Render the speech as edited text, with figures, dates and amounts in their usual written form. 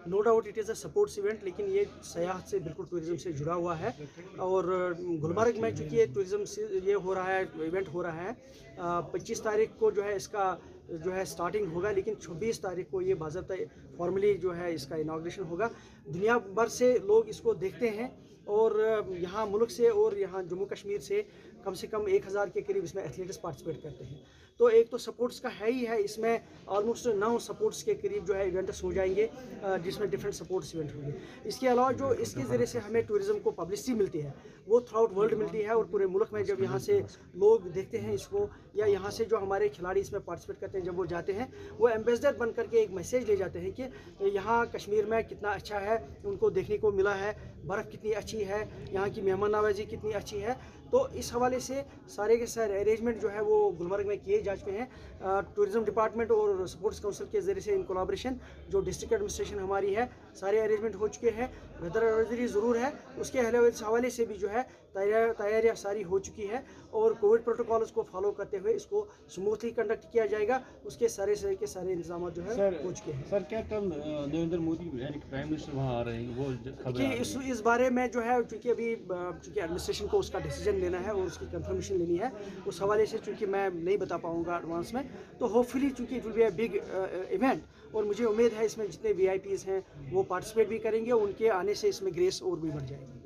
No doubt it is a sports event, लेकिन ये सयाहत से बिल्कुल टूरिज़्म से जुड़ा हुआ है। और गुलमर्ग में चूँकि ये टूरिज़्म से ये हो रहा है, इवेंट हो रहा है, 25 तारीख को जो है इसका जो है स्टार्टिंग होगा, लेकिन 26 तारीख को ये बाज़ाब्ता फॉर्मली जो है इसका इनाग्रेशन होगा। दुनिया भर से लोग इसको देखते हैं और यहाँ मुल्क से और यहाँ जम्मू कश्मीर से कम 1000 के करीब इसमें एथलीट्स पार्टिसिपेट करते हैं। तो एक तो सपोर्ट्स का है ही है, इसमें ऑलमोस्ट 9 सपोर्ट्स के करीब जो है इवेंट्स हो जाएंगे, जिसमें डिफरेंट सपोर्ट्स इवेंट होंगे। इसके अलावा जो इसके ज़रिए से हमें टूरिज़्म को पब्लिसिटी मिलती है वो थ्रू आउट वर्ल्ड मिलती है, और पूरे मुल्क में जब यहाँ से लोग देखते हैं इसको, या यहाँ से जो हमारे खिलाड़ी इसमें पार्टिसिपेट करते हैं, जब वो जाते हैं वो एम्बेसडर बन करके एक मैसेज ले जाते हैं कि यहाँ कश्मीर में कितना अच्छा है, उनको देखने को मिला है, बर्फ़ कितनी अच्छी है, यहाँ की मेहमान नवाजी कितनी अच्छी है। तो इस हवाले से सारे के सारे अरेंजमेंट जो है वो गुलमर्ग में किए जा चुके हैं। टूरिज़्म डिपार्टमेंट और स्पोर्ट्स काउंसिल के ज़रिए से इन कोलाब्रेशन जो डिस्ट्रिक्ट एडमिनिस्ट्रेशन हमारी है, सारे अरेंजमेंट हो चुके हैं। वेदर एडवाइजरी ज़रूर है, उसके हवाले से भी जो है तैयारियाँ सारी हो चुकी है, और कोविड प्रोटोकॉल्स को फॉलो करते हुए इसको स्मूथली कंडक्ट किया जाएगा। उसके सारे के सारे इंतजाम जो है हो चुके हैं। सर, क्या कल नरेंद्र मोदी यानी प्राइम मिनिस्टर वहाँ आ रहे हैं, वो कि इस बारे में जो है चूँकि अभी चूँकि एडमिनिस्ट्रेशन को उसका डिसीजन लेना है और उसकी कंफर्मेशन लेनी है, उस हवाले से चूँकि मैं नहीं बता पाऊँगा एडवांस में। तो होपफुली चूँकि it will be a big event, और मुझे उम्मीद है इसमें जितने VIPs हैं वो पार्टिसिपेट भी करेंगे, उनके आने से इसमें ग्रेस और भी बढ़ जाएगी।